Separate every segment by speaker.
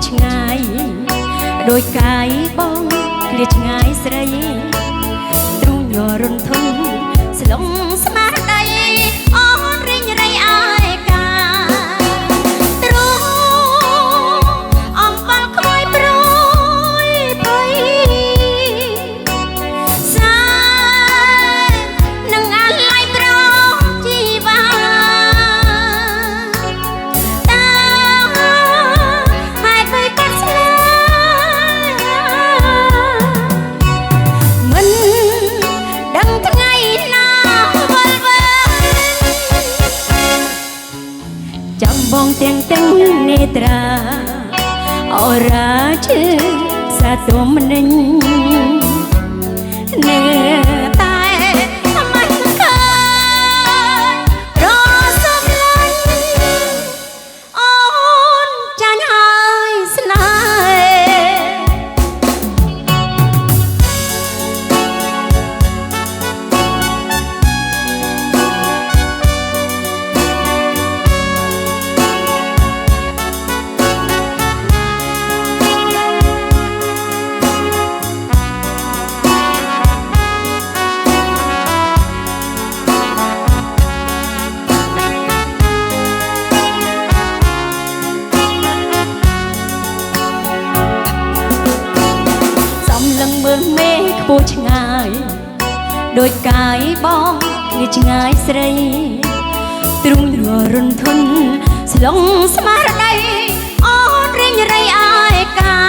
Speaker 1: ឆ្ងាយដោយកាយបងឃ្លាឆ្ងាយស្រីទ្រូងញ័ររន្ធន់ស្លុងស្មារតីអូនរិញរៃអាយកាទ្រូងអំបល់ក្មួយព្រួយភ័យសានឹងអាឡៃប្រជីវាតាហើយទៅកាត់ស្លាមិនដឹងថ្ងៃណាវល់វិញចាំបងទាំងនេត្រាអរាឈឺសាទុំនិញនៅតែមិនឃើញរសំឡាញ់អូនចាញ់ហើយស្នេមើលមេឃខ្ពស់ឆ្ងាយដោយកាយបងគ្នាឆ្ងាយស្រីទ្រូងញ័ររន្ធន់ស្លុងស្មារតីអូនរិញរៃអាយកា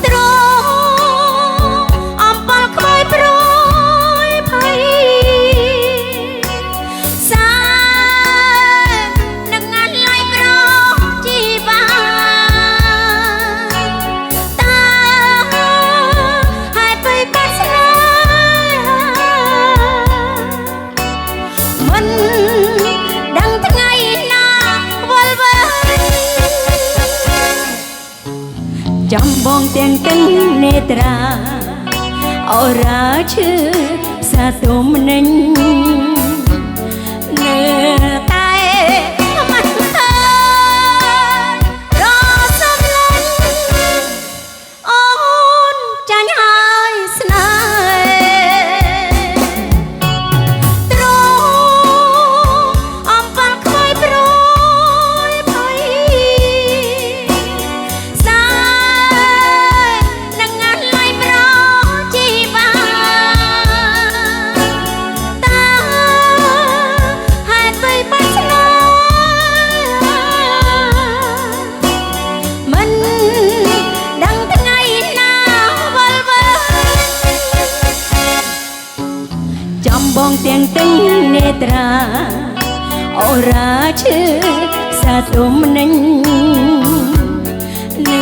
Speaker 1: ទ្រូងអំបល់ក្មួយព្រួយភ័យសានឹងអាឡៃប្រជីវាមិនដឹងថ្ងៃណាវល់វិញចាំបងទាំងនេត្រាអរាឈឺសាទុំនិញនៅតែមិនឃើញរសំឡាញ់អូនចាញ់ហើយស្នេបងទាំងនេត្រាអរាឈឺសាទុំនិញនៅ